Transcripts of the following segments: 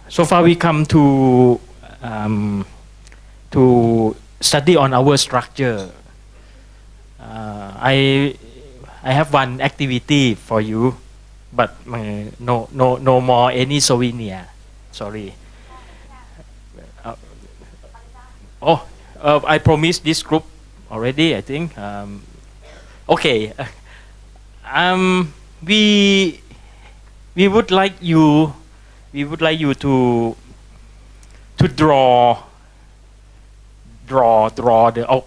So far we come um, to study on our structure. I have one activity for you, but no more any souvenir. Sorry. I promised this group already, I think. Okay. We would like you to draw the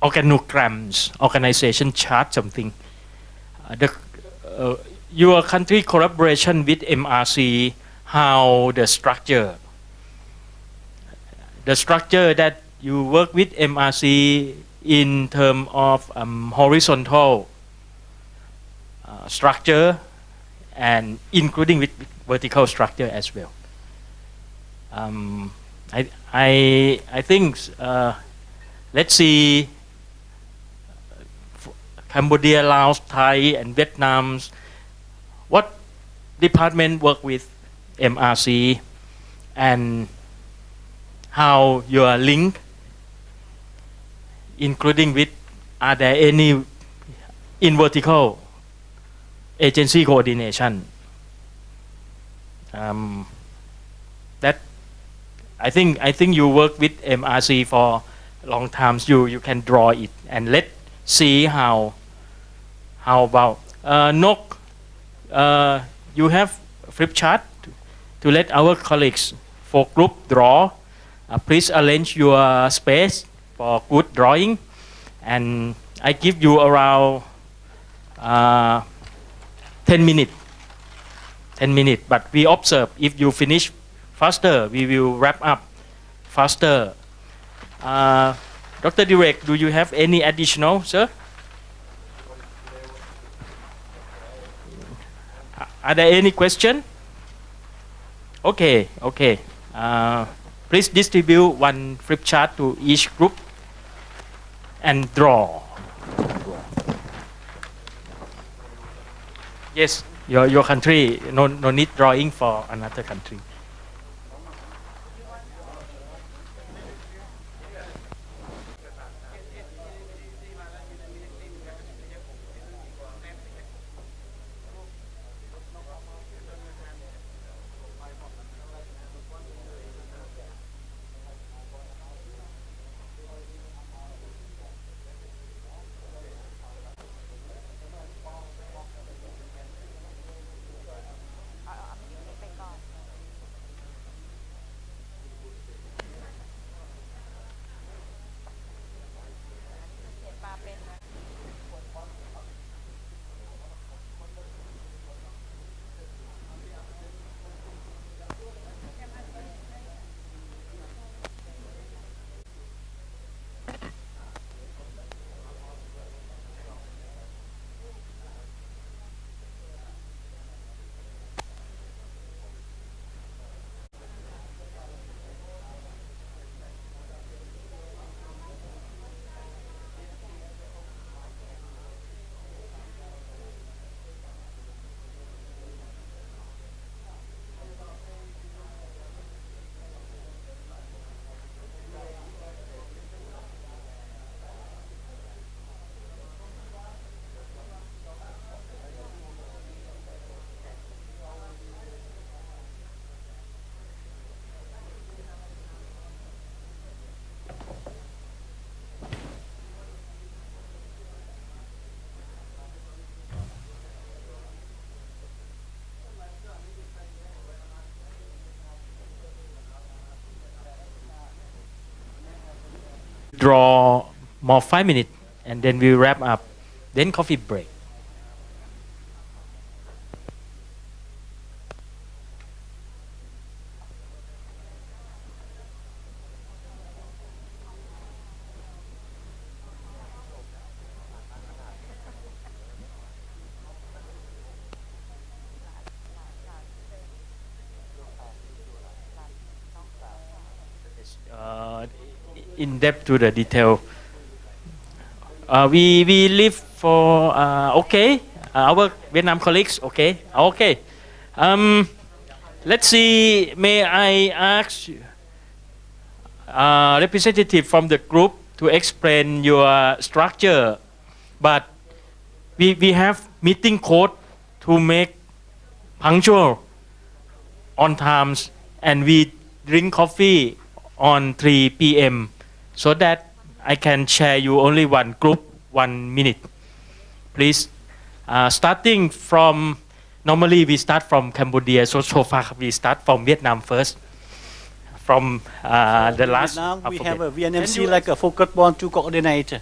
organograms, organization chart, something. Your country collaboration with MRC, how the structure that you work with MRC in terms of horizontal structure and including with vertical structure as well. I think let's see Cambodia, Laos, Thai, and Vietnam. What department work with MRC and how you are linked, including with, are there any in vertical agency coordination? That I think you work with MRC for long times. You can draw it and let's see how about Nok. You have flip chart to let our colleagues for group draw. Please arrange your space for good drawing, and I give you around 10 minutes. 10 minutes, but we observe if you finish faster, we will wrap up faster. Dr. Direk, do you have any additional, sir? Are there any question? Okay. Please distribute one flip chart to each group and draw. Yes, your country, no need drawing for another country. Draw more 5 minutes and then we wrap up, then coffee break. In depth to the detail. We leave for our Vietnam colleagues. Okay. Let's see. May I ask representative from the group to explain your structure? But we have meeting code to make punctual on times, and we drink coffee on 3 p.m. so that I can share you only one group, 1 minute. Please, starting from, normally we start from Cambodia, so far we start from Vietnam first. From the last Vietnam, we alphabet. have a Can VNMC you like a focus point to coordinate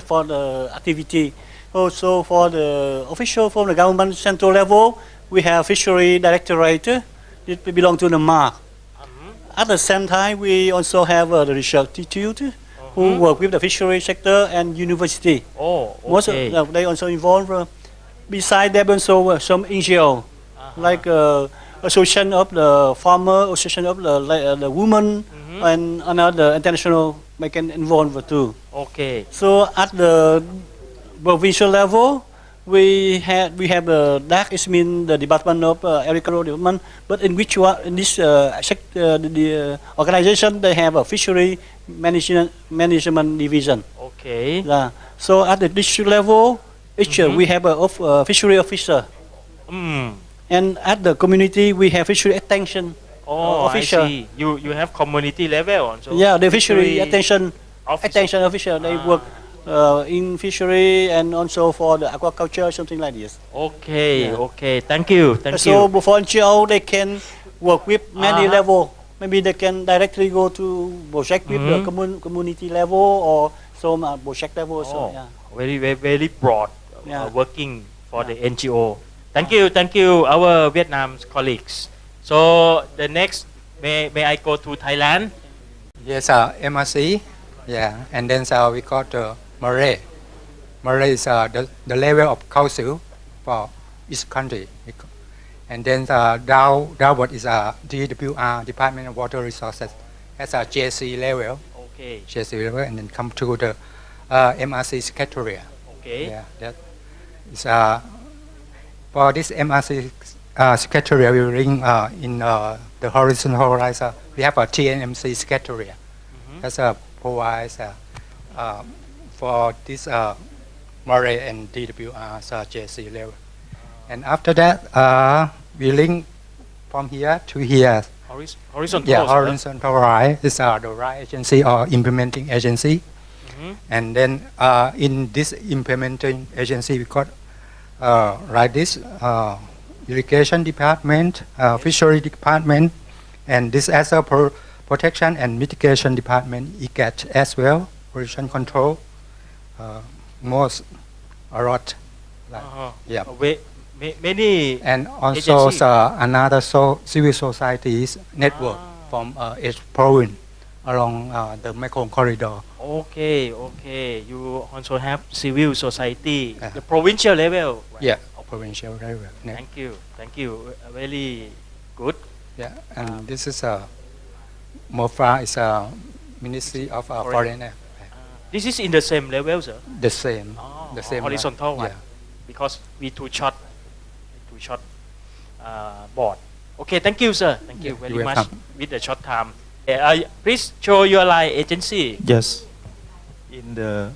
for the activity. Also for the official from the government central level, we have fishery directorate. It belong to the MARC. At the same time, we also have the research institute who work with the fishery sector and university. Oh, Most okay. of, they also involved. Besides that, also some NGO like Association of the Farmer, Association of the Women, and another international may can involved too. Okay. So at the provincial level, we have a DAC, it means the Department of Agricultural Development, but in which one, in this the organization, they have a fishery management division. Okay. So at the district level, each we have a fishery officer. And at the community, we have fishery extension officer. I see. You have community level also. Yeah, the fishery extension officer. officer, they work in fishery and also for the aquaculture, something like this. Okay, okay. Thank you. Thank So you. before NGO, they can work with many level. Maybe they can directly go to project with the community level or some project level. So, yeah. Very broad Yeah. working for the NGO. Thank you, our Vietnam colleagues. So the next, may I go to Thailand? Yes, MRC. Yeah, and then we got Murray. Murray is the level of council for each country. And then downward is DWR, Department of Water Resources. That's a JC level. Okay. JC level, and then come to the MRC Secretariat. Okay. Yeah, that is for this MRC Secretariat, we ring in the horizontal horizon. We have a TNMC Secretariat. That's provides for this Murray and DWR JC level. And after that, we link from here to here. Horizontal. Yeah, horizontal right is the right agency or implementing agency. And then in this implementing agency, we got like this irrigation department, fishery department, and this as a protection and mitigation department, EGAT as well, pollution control, most a lot. Like, yeah. Many. And also agency. Another civil societies network from each province along the Mekong corridor. Okay. You also have civil society, the provincial level. Right? Yeah, provincial level. Yeah. Thank you. Very good. Yeah, and this is MOFA is a Ministry of Foreign Affairs. This is in the same level, sir. The same, horizontal one. Yeah. Because we too short board. Okay, thank you, sir. Thank you very you're much. welcome. With the short time, please show your line agency. Yes. In the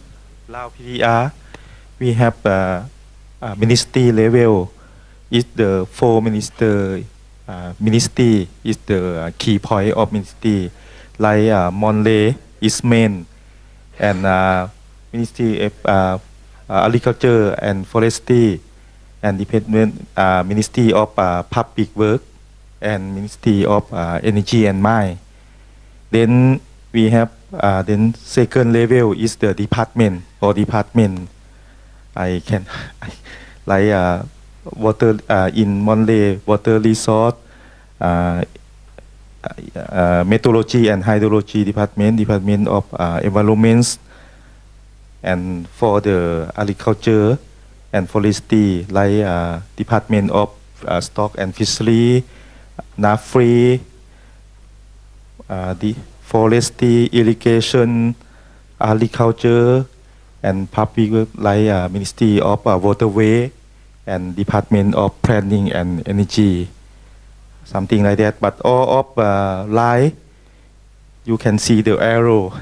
Lao PDR, we have ministry level. Is the four ministry is the key point of ministry. Like Monley is main, and Ministry of Agriculture and Forestry, and Department Ministry of Public Work, and Ministry of Energy and Mine. Then we have then second level is the department or department. I can like water in Monley water resource, meteorology and hydrology department of environments, and for the agriculture and forestry like department of stock and fishery, NAFRI, the forestry, irrigation, agriculture, and public work like Ministry of Waterway and Department of Planning and Energy. something like that. But all of line, you can see the arrow.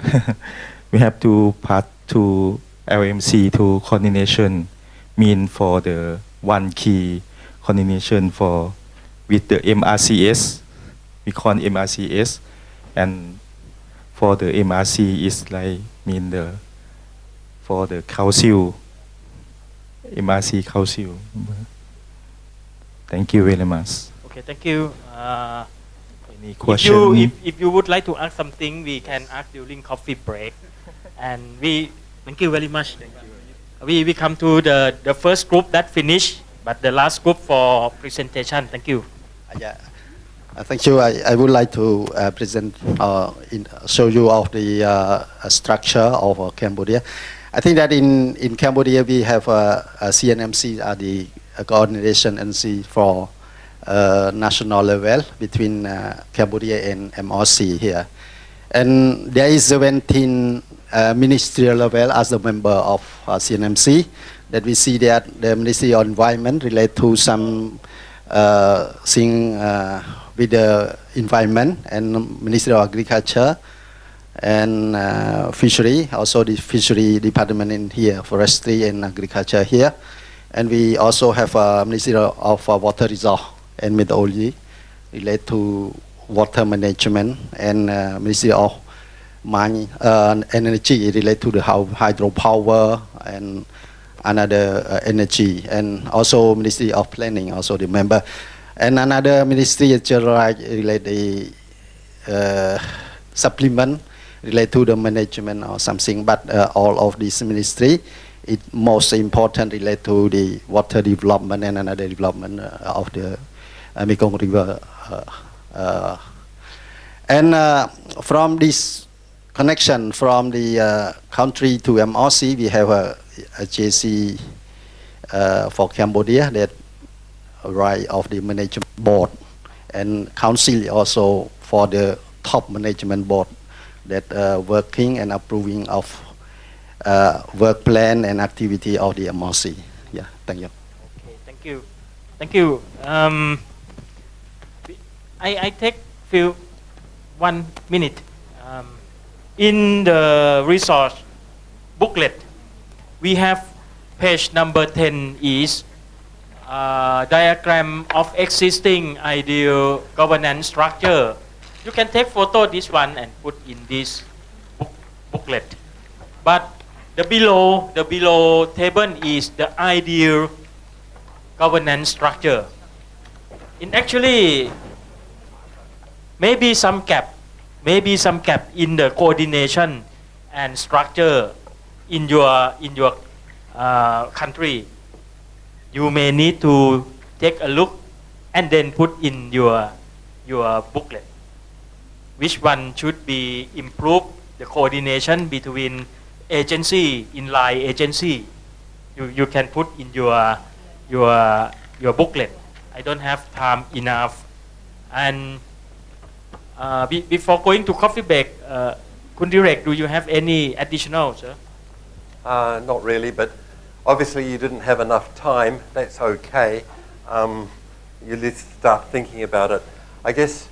We have to pass to LMC to coordination, mean for the one key coordination for with the MRCS. We call MRCS, and for the MRC is like mean the for the council, MRC council. Thank you very much. Okay, thank you. Any If question? you, if you would like to ask something, we can ask during coffee break. And we thank you very much. We come to the first group that finished, but the last group for presentation. Thank you. Yeah. Thank you. I would like to present, show you of the structure of Cambodia. I think that in Cambodia we have CNMC, the coordination agency for national level between Cambodia and MRC here. And there is 17 ministerial level as a member of CNMC, that we see that the Ministry of Environment relate to some thing with the environment, and Ministry of Agriculture and Fishery, also the Fishery Department in here, Forestry and Agriculture here. And we also have Ministry of Water Resource and Methodology relate to water management, and Ministry of Mine Energy relate to the hydropower and another energy, and also Ministry of Planning, also the member. And another ministry is relate the supplement relate to the management or something, but all of these ministry, it most important relate to the water development and another development of the Mekong River. And from this connection from the country to MRC, we have a JC for Cambodia that right of the management board, and council also for the top management board that working and approving of work plan and activity of the MRC. Yeah, thank you. Okay, thank you. Thank you. I take few 1 minute. In the resource booklet, we have page number 10 is diagram of existing ideal governance structure. You can take photo this one and put in this booklet. But the below table is the ideal governance structure. In actually, maybe some gap in the coordination and structure in your country. You may need to take a look and then put in your booklet. Which one should be improved? The coordination between agency, inline agency. You can put in your booklet. I don't have time enough. And before going to coffee break, Kun Direk, do you have any additional, sir? Not really, but obviously you didn't have enough time. That's okay. You need to start thinking about it. I guess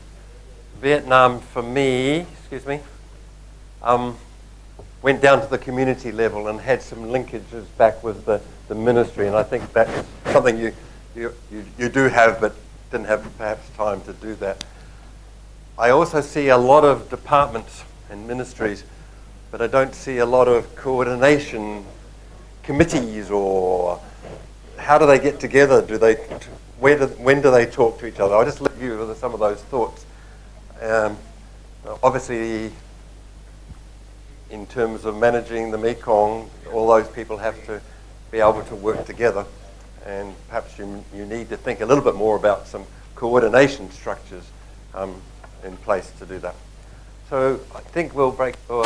Vietnam, for me, went down to the community level and had some linkages back with the ministry, and I think that's something you do have, but didn't have perhaps time to do that. I also see a lot of departments and ministries, but I don't see a lot of coordination committees, or how do they get together? When do they talk to each other? I'll just leave you with some of those thoughts. Obviously, in terms of managing the Mekong, all those people have to be able to work together, and perhaps you need to think a little bit more about some coordination structures in place to do that. So I think we'll break for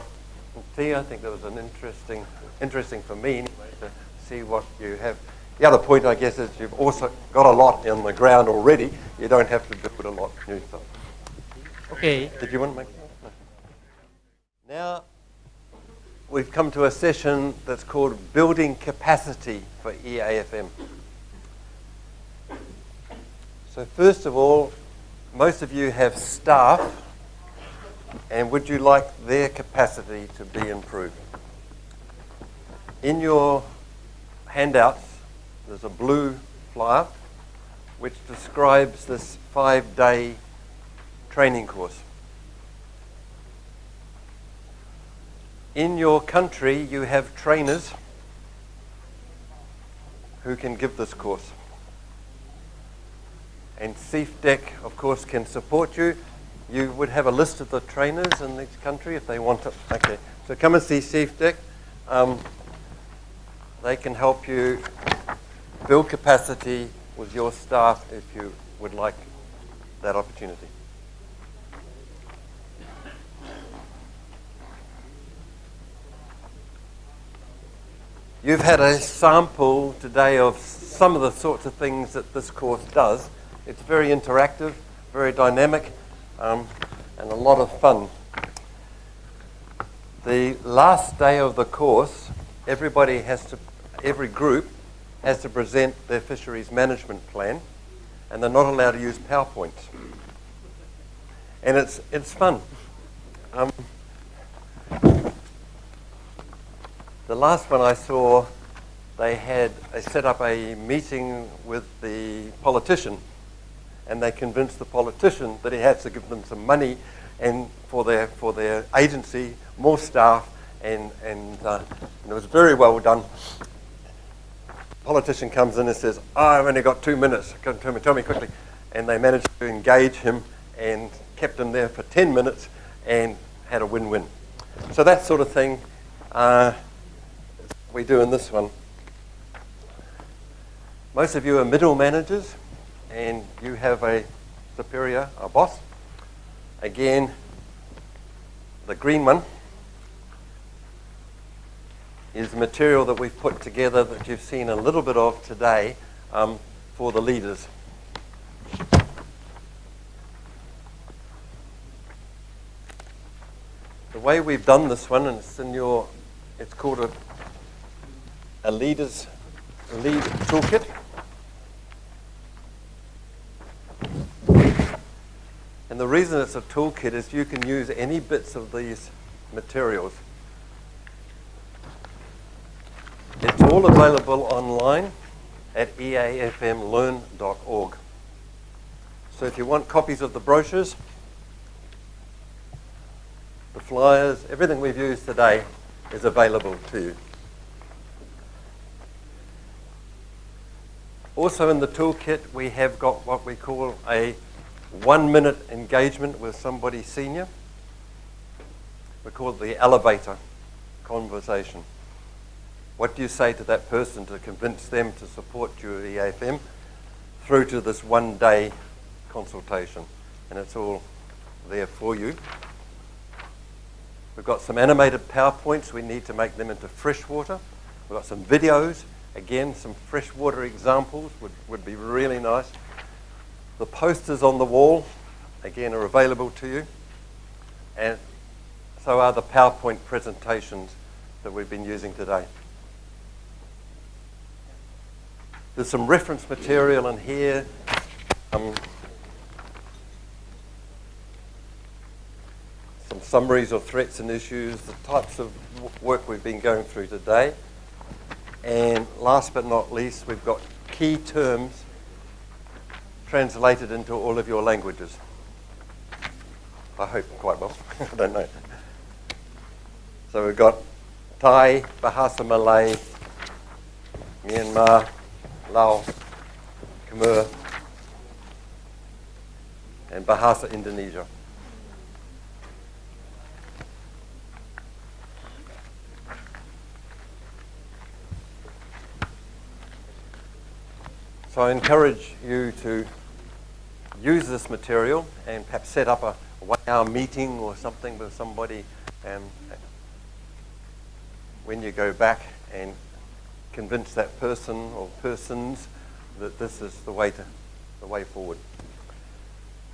tea. I think that was an interesting for me anyway, to see what you have. The other point, I guess, is you've also got a lot on the ground already. You don't have to build a lot new stuff. Okay. Did you want to make no. Now we've come to a session that's called Building Capacity for EAFM. So first of all, most of you have staff, and would you like their capacity to be improved? In your handouts, there's a blue flyer which describes this 5-day training course. In your country, you have trainers who can give this course. And SEAFDEC, of course, can support you. You would have a list of the trainers in each country if they want it. Okay, so come and see SEAFDEC. They can help you build capacity with your staff if you would like that opportunity. You've had a sample today of some of the sorts of things that this course does. It's very interactive, very dynamic, and a lot of fun. The last day of the course, every group has to present their fisheries management plan, and they're not allowed to use PowerPoints. And it's fun. The last one I saw, they set up a meeting with the politician, and they convinced the politician that he had to give them some money and for their agency, more staff, and it was very well done. The politician comes in and says, I've only got 2 minutes, tell me quickly. And they managed to engage him and kept him there for 10 minutes and had a win-win. So that sort of thing we do in this one. Most of you are middle managers, and you have a superior, a boss. Again, the green one is material that we've put together that you've seen a little bit of today for the leaders. The way we've done this one, and it's called a leader's lead toolkit. And the reason it's a toolkit is you can use any bits of these materials. It's all available online at EAFMlearn.org. So if you want copies of the brochures, the flyers, everything we've used today is available to you. Also in the toolkit, we have got what we call a 1-minute engagement with somebody senior. We call it the elevator conversation. What do you say to that person to convince them to support your EAFM through to this 1-day consultation? And it's all there for you. We've got some animated PowerPoints. We need to make them into freshwater. We've got some videos. Again, some freshwater examples would be really nice. The posters on the wall, again, are available to you. And so are the PowerPoint presentations that we've been using today. There's some reference material in here. Some summaries of threats and issues, the types of work we've been going through today. And last but not least, we've got key terms translated into all of your languages. I hope quite well. I don't know. So we've got Thai, Bahasa Malay, Myanmar, Laos, Khmer, and Bahasa Indonesia. So I encourage you to use this material and perhaps set up a 1-hour meeting or something with somebody when you go back and convince that person or persons that this is the way forward.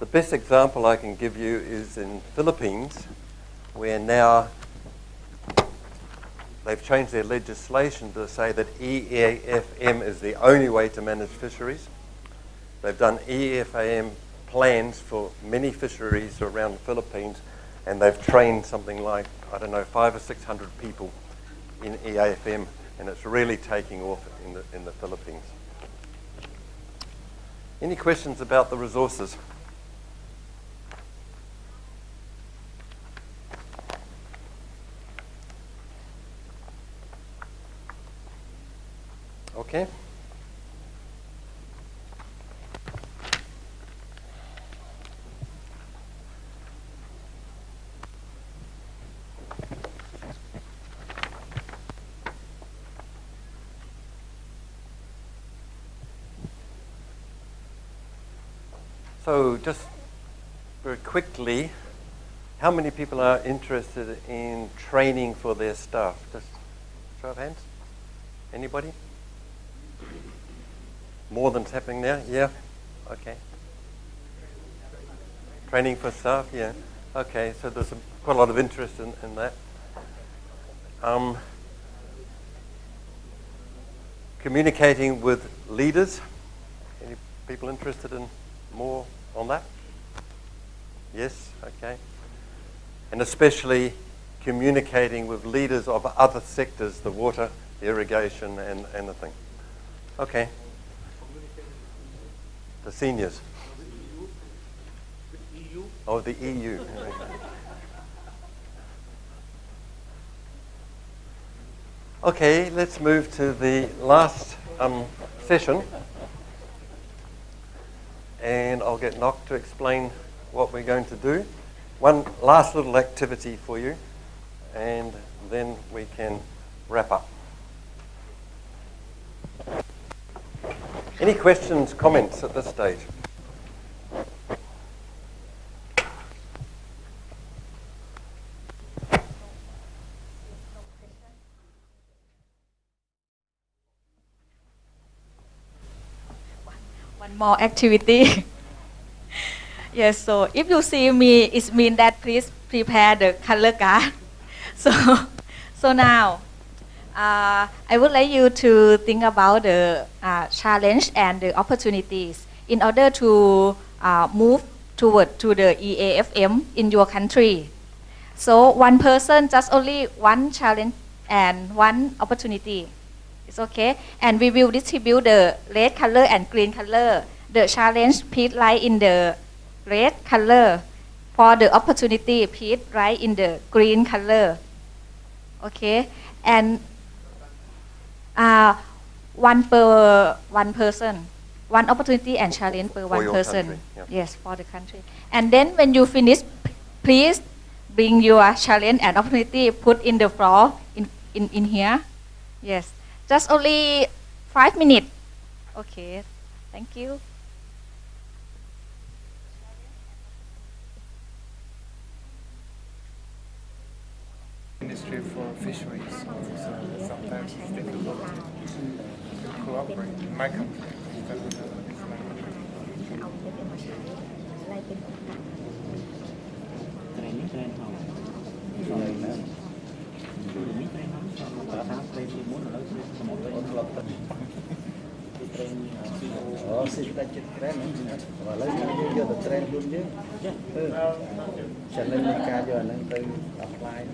The best example I can give you is in Philippines, where now they've changed their legislation to say that EAFM is the only way to manage fisheries. They've done EAFM plans for many fisheries around the Philippines, and they've trained something like, I don't know, 500 or 600 people in EAFM, and it's really taking off in the Philippines. Any questions about the resources? Okay. So just very quickly, how many people are interested in training for their staff? Just show of hands. Anybody? More than's happening now? Yeah? Okay. Training for staff? Yeah. Okay, so there's quite a lot of interest in that. Communicating with leaders. Any people interested in more on that? Yes? Okay. And especially communicating with leaders of other sectors, the water, the irrigation, and the thing. Okay. The seniors. Oh, the EU. Okay, let's move to the last session. And I'll get Nock to explain what we're going to do. One last little activity for you, and then we can wrap up. Any questions, comments at this stage? One more activity. Yes, so if you see me, it means that please prepare the color card. So now, I would like you to think about the challenge and the opportunities in order to move toward to the EAFM in your country. So one person, just only one challenge and one opportunity. It's okay. And we will distribute the red color and green color. The challenge, please write in the red color. For the opportunity, please write in the green color. Okay. And one per one person. One opportunity and challenge per one person. Country, yeah. Yes, for the country. And then when you finish, please bring your challenge and opportunity, put in the floor in here. Yes. Just only 5 minutes. Okay. Thank you. Ministry for Fisheries, so sometimes it's difficult to cooperate in my country. SEAFDEC trend và lấy những vô the trend luôn chứ. Cho nên những ca giờ nó từ apply.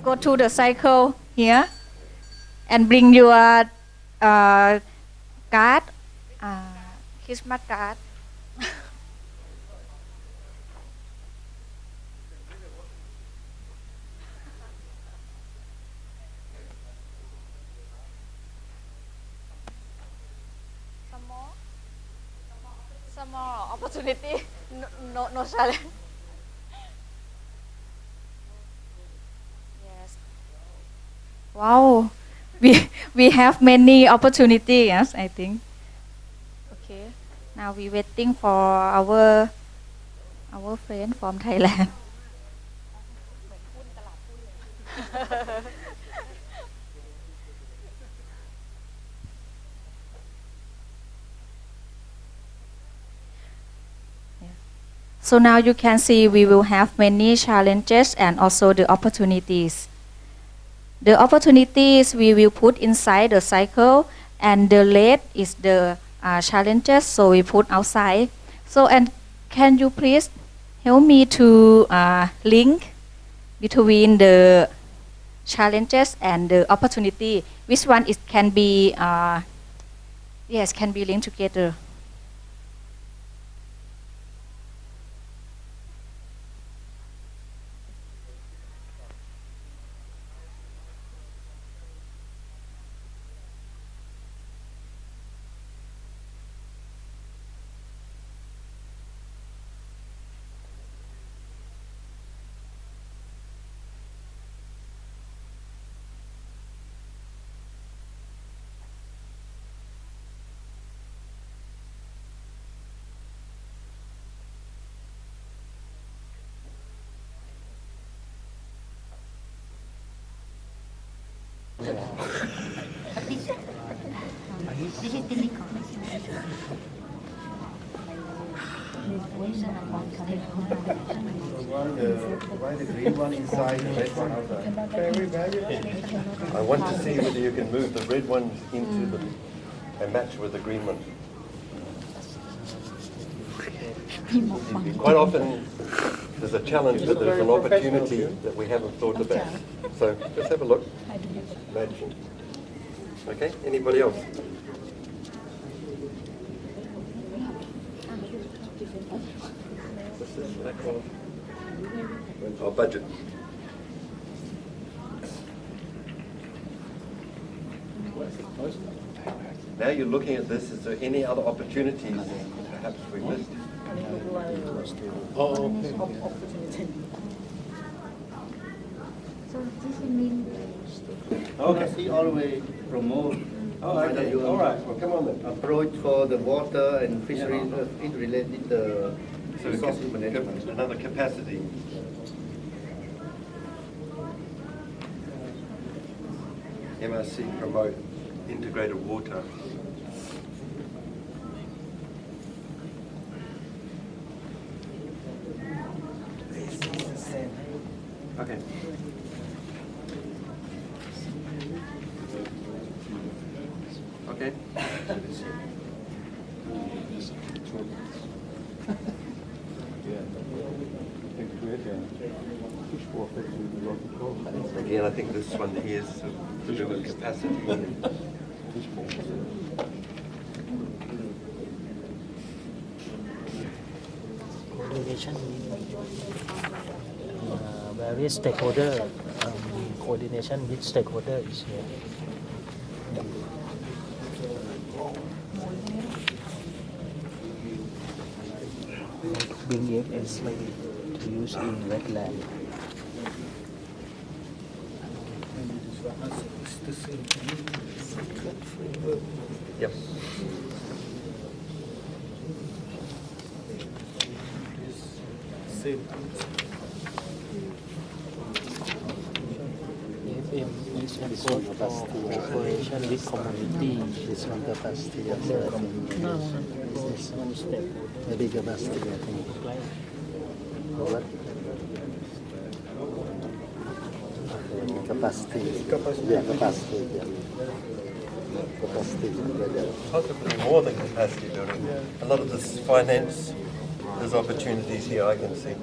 Go to the cycle here and bring your card, Christmas card. Some more opportunity, no challenge. Yes. Wow, we have many opportunities. Yes, I think. Okay. Now we waiting for our friend from Thailand. So now you can see we will have many challenges and also the opportunities. The opportunities we will put inside the cycle, and the lead is the challenges, so we put outside. So, and can you please help me to link between the challenges and the opportunity? Which one is can be can be linked together? Why the green one inside, the red one outside? I want to see whether you can move the red ones into the and match with the green ones. Quite often there's a challenge, but there's an opportunity that we haven't thought about. So let's have a look. Imagine. Okay, anybody else? What's this? That one? Oh, budget. Now you're looking at this, is there any other opportunities perhaps we missed? So this means Okay. Always promote Okay. All right. Well, come on then. approach for the water and fisheries related So resource management. another capacity. MRC promote integrated water. Okay. Okay. Again, I think this one here is to do with capacity. Coordination, various stakeholder, coordination with stakeholder is here. Being is maybe to use in wetland. Yep. EAFM is support for cooperation with community. This one capacity, No, this one step. maybe capacity, I think. What? Capacity. Yeah, capacity. Yeah. Capacity. Possibly more than capacity building. A lot of this finance, there's opportunities here I can see.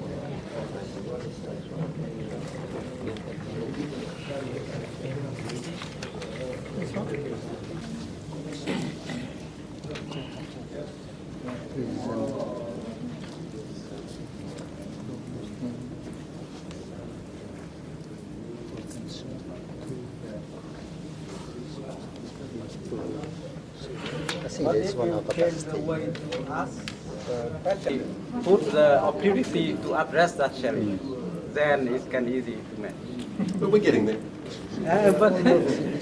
I think there's one of capacity. Put the opportunity to address that challenge, then it can easy to manage. But we're getting there. But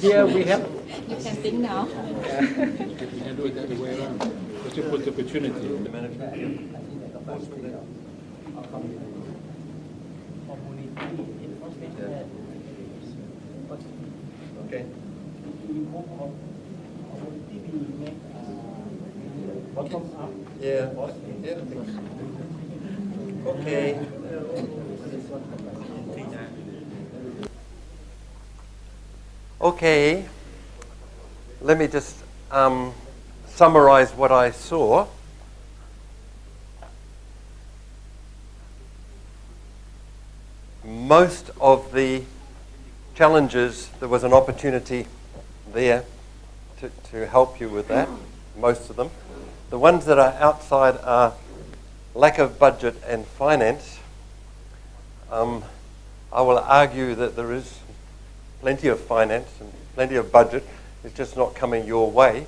here we have. You can think now. you can do it the other way around. But you put the opportunity in the management. Okay. Yeah. Yeah. Okay. Okay. Let me just summarize what I saw. Most of the challenges, there was an opportunity there to help you with that, most of them. The ones that are outside are lack of budget and finance. I will argue that there is plenty of finance and plenty of budget. It's just not coming your way,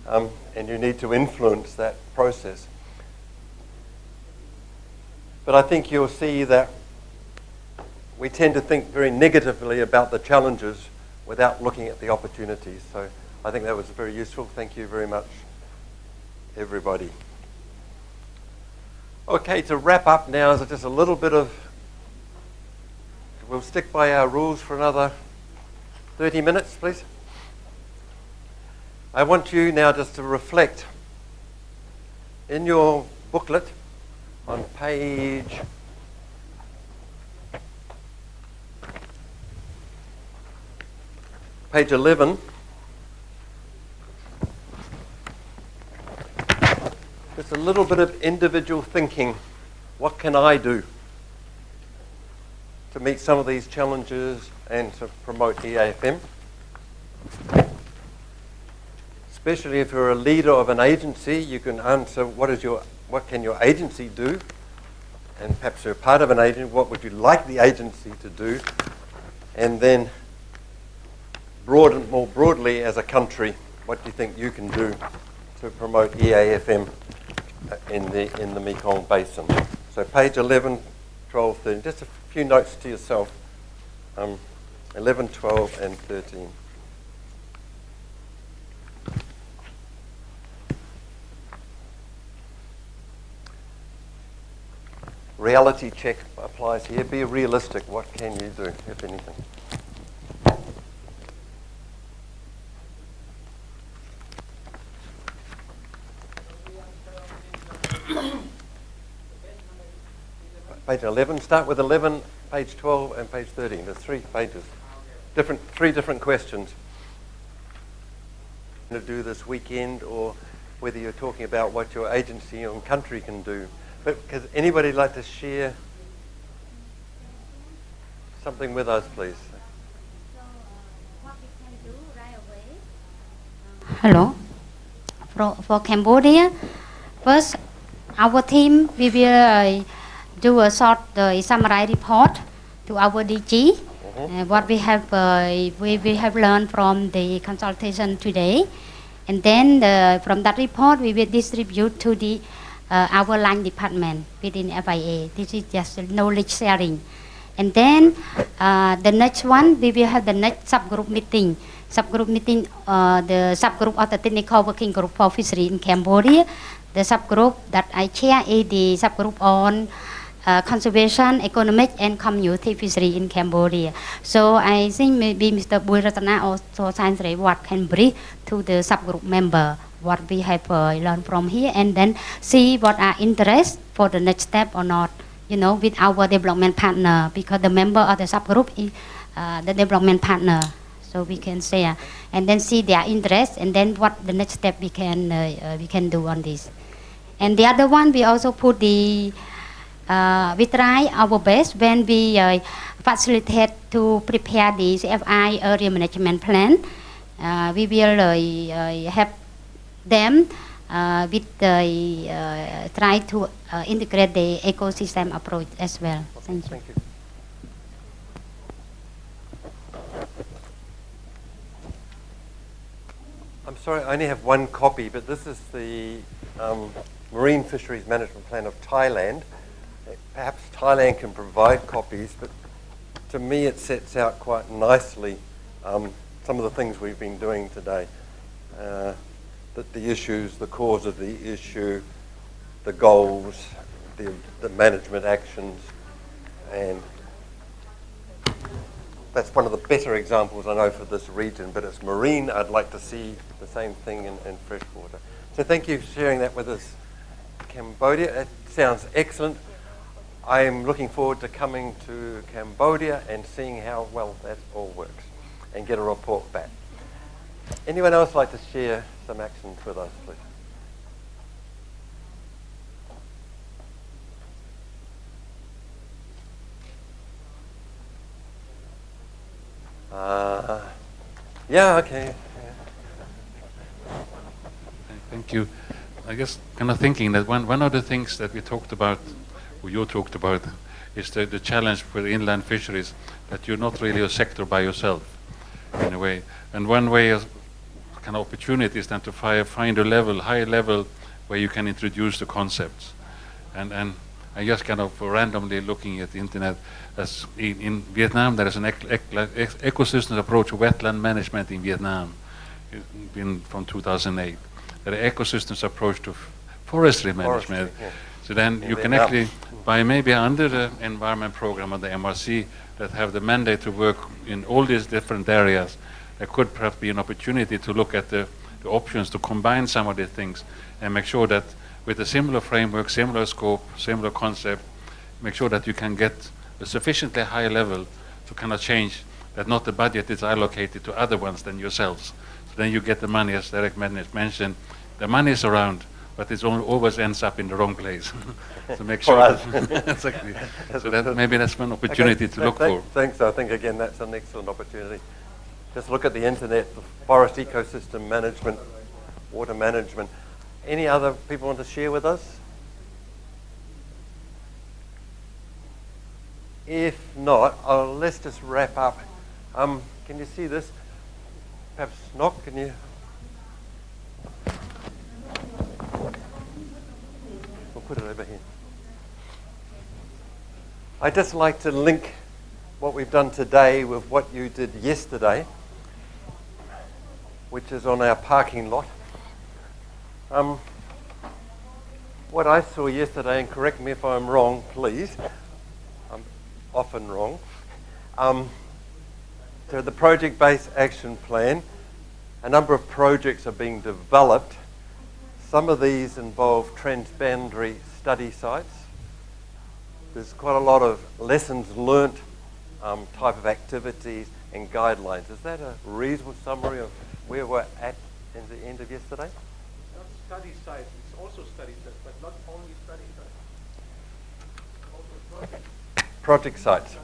and you need to influence that process. But I think you'll see that we tend to think very negatively about the challenges without looking at the opportunities. So I think that was very useful. Thank you very much, everybody. Okay, to wrap up now is just a little bit of, we'll stick by our rules for another 30 minutes, please. I want you now just to reflect in your booklet on page 11. Just a little bit of individual thinking. What can I do to meet some of these challenges and to promote EAFM? Especially if you're a leader of an agency, you can answer what can your agency do? And perhaps you're part of an agency, what would you like the agency to do? And then more broadly as a country, what do you think you can do to promote EAFM in the Mekong Basin? So page 11, 12, 13, just a few notes to yourself. 11, 12 and 13. Reality check applies here. Be realistic. What can you do, if anything? Page 11. Start with 11, page 12, and page 13. There's 3 pages. 3 different questions. To do this weekend, or whether you're talking about what your agency or country can do. But does anybody like to share something with us, please? Hello. For Cambodia, first, our team, we will do a short summary report to our DG. What we have learned from the consultation today, and then from that report we will distribute to the our line department within FIA. This is just knowledge sharing, and then the next one we will have the next subgroup meeting. The subgroup of the technical working group for fishery in Cambodia. The subgroup that I chair is the subgroup on conservation, economic and community fishery in Cambodia. So I think maybe Mr. Bui Ratana also science what can bring to the subgroup member what we have learned from here, and then see what are interest for the next step or not, with our development partner, because the member of the subgroup is the development partner. So we can say, and then see their interest, and then what the next step we can do on this. And the other one, we also put the we try our best when we facilitate to prepare the CFI area management plan. We will help them with try to integrate the ecosystem approach as well. Thank you. Thank you. I'm sorry, I only have one copy, but this is the Marine Fisheries Management Plan of Thailand. Perhaps Thailand can provide copies, but to me it sets out quite nicely some of the things we've been doing today. That the issues, the cause of the issue, the goals, the management actions, and that's one of the better examples I know for this region, but it's marine. I'd like to see the same thing in freshwater. So thank you for sharing that with us, Cambodia. It sounds excellent. I'm looking forward to coming to Cambodia and seeing how well that all works and get a report back. Anyone else like to share some actions with us, please? Yeah, okay. Thank you. I guess kind of thinking that one of the things that we talked about, or you talked about, is the challenge for the inland fisheries, that you're not really a sector by yourself, in a way. And one way of kind of opportunity is then to find a level, high level, where you can introduce the concepts. And I just kind of randomly looking at the internet, as in Vietnam there is an ecosystem approach to wetland management in Vietnam, been from 2008. There are ecosystems approach to forestry management. Yeah. So then you can actually, by maybe under the environment program of the MRC that have the mandate to work in all these different areas, there could perhaps be an opportunity to look at the options to combine some of these things and make sure that with a similar framework, similar scope, similar concept, make sure that you can get a sufficiently high level to kind of change that not the budget is allocated to other ones than yourselves. So then you get the money, as Derek mentioned, the money is around, but it always ends up in the wrong place. So make sure. Exactly. So that maybe that's one opportunity to look for. Thanks. I think again that's an excellent opportunity. Just look at the internet, the forest ecosystem management, water management. Any other people want to share with us? If not, let's just wrap up. Can you see this? Perhaps Nock, can you? We'll put it over here. I'd just like to link what we've done today with what you did yesterday, which is on our parking lot. What I saw yesterday, and correct me if I'm wrong, please. I'm often wrong. So the project-based action plan, a number of projects are being developed. Some of these involve transboundary study sites. There's quite a lot of lessons learnt type of activities and guidelines. Is that a reasonable summary of where we're at in the end of yesterday? Not study sites, it's also study sites, but not only study sites. Project sites.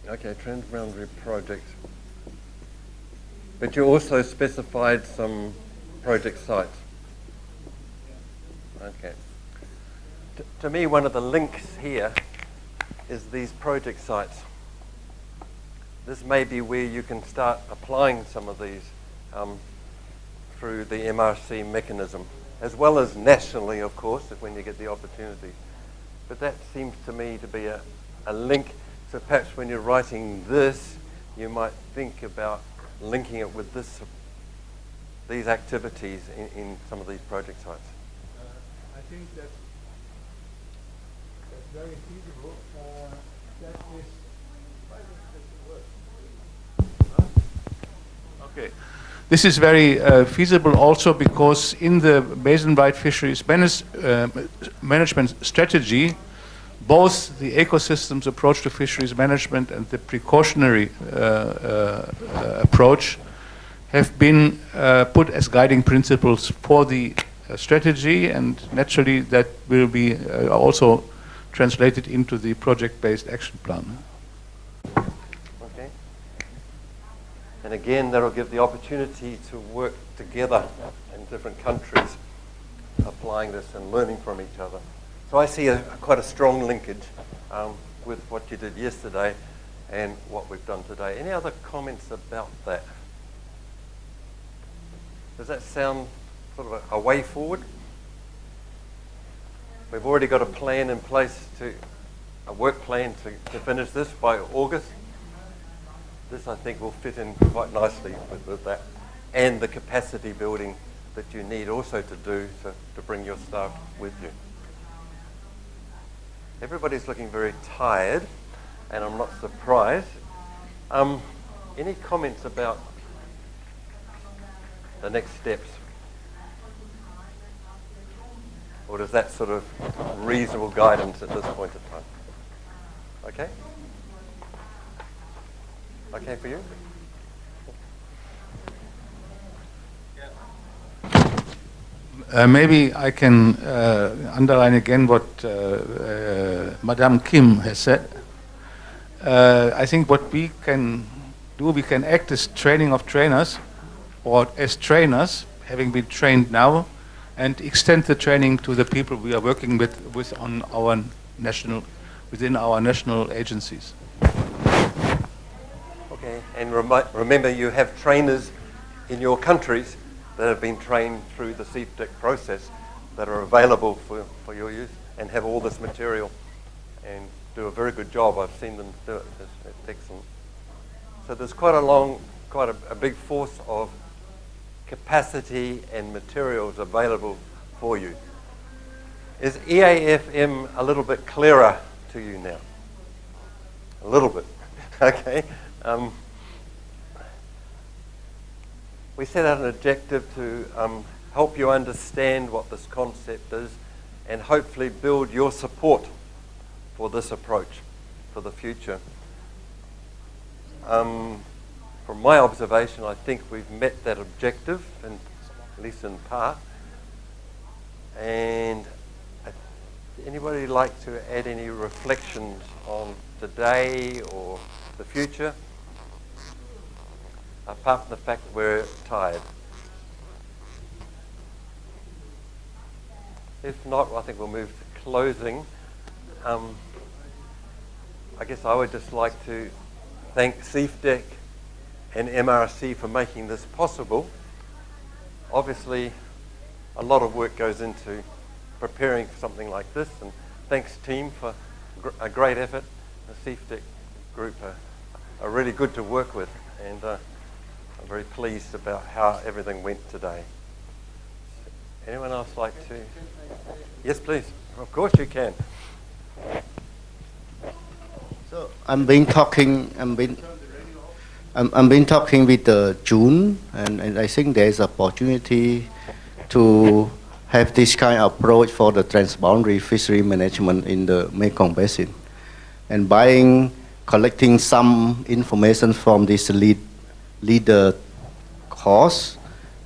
Okay, transboundary projects. But you also specified some project sites. Okay. To me, one of the links here is these project sites. This may be where you can start applying some of these through the MRC mechanism, as well as nationally, of course, when you get the opportunity. But that seems to me to be a link. So perhaps when you're writing this, you might think about linking it with these activities in some of these project sites. I think that's very feasible. That is. Okay. This is very feasible also because in the basin-wide fisheries management strategy, both the ecosystems approach to fisheries management and the precautionary approach have been put as guiding principles for the strategy, and naturally that will be also translated into the project-based action plan. Okay. And again, that'll give the opportunity to work together in different countries, applying this and learning from each other. So I see quite a strong linkage with what you did yesterday and what we've done today. Any other comments about that? Does that sound sort of a way forward? We've already got a plan in place, a work plan to finish this by August. This, I think, will fit in quite nicely with that, and the capacity building that you need also to do to bring your staff with you. Everybody's looking very tired, and I'm not surprised. Any comments about the next steps? Or does that sort of reasonable guidance at this point in time? Okay? Okay for you? Maybe I can underline again what Madame Kim has said. I think what we can do, we can act as training of trainers, or as trainers, having been trained now, and extend the training to the people we are working with on our national, within our national agencies. Okay, and remember you have trainers in your countries that have been trained through the SEAFDEC process that are available for your use and have all this material and do a very good job. I've seen them do it. It's excellent. So there's quite a big force of capacity and materials available for you. Is EAFM a little bit clearer to you now? A little bit. Okay. We set out an objective to help you understand what this concept is and hopefully build your support for this approach for the future. From my observation, I think we've met that objective, at least in part. And anybody like to add any reflections on today or the future? Apart from the fact that we're tired. If not, I think we'll move to closing. I guess I would just like to thank SEAFDEC and MRC for making this possible. Obviously, a lot of work goes into preparing for something like this, and thanks team for a great effort. The SEAFDEC group are really good to work with, and I'm very pleased about how everything went today. Anyone else like to? Yes, please. Of course you can. So I've been talking with June, and I think there's opportunity to have this kind of approach for the transboundary fishery management in the Mekong Basin, and collecting some information from this leader course,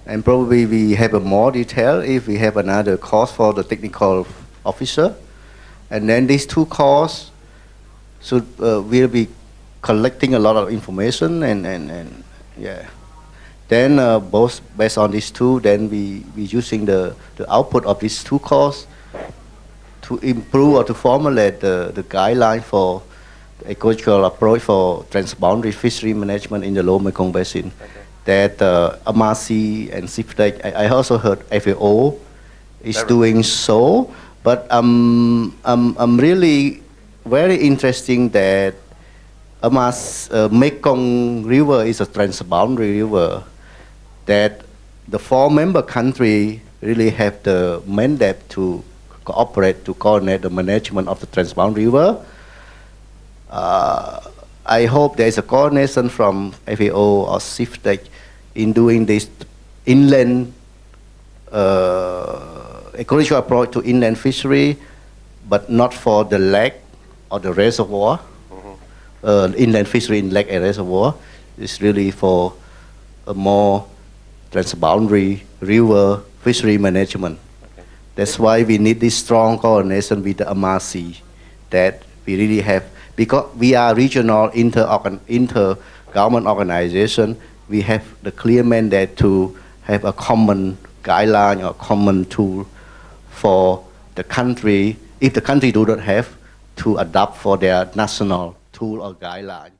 and probably we have a more detail if we have another course for the technical officer, and then these two courses should will be collecting a lot of information and yeah. Then both based on these two, then we using the output of these two courses to improve or to formulate the guideline for the ecological approach for transboundary fishery management in the Lower Mekong Basin. Okay. That MRC and SEAFDEC, I also heard FAO is doing so, but I'm really very interesting that Mekong River is a transboundary river, that the 4 member countries really have the mandate to cooperate, to coordinate the management of the transboundary river. I hope there is a coordination from FAO or SEAFDEC in doing this inland ecological approach to inland fishery, but not for the lake or the reservoir. Inland fishery in lake and reservoir. It's really for a more transboundary river fishery management. Okay. That's why we need this strong coordination with the MRC that we really have. Because we are regional inter-government organization, we have the clear mandate to have a common guideline or common tool for the country, if the country do not have, to adopt for their national tool or guideline.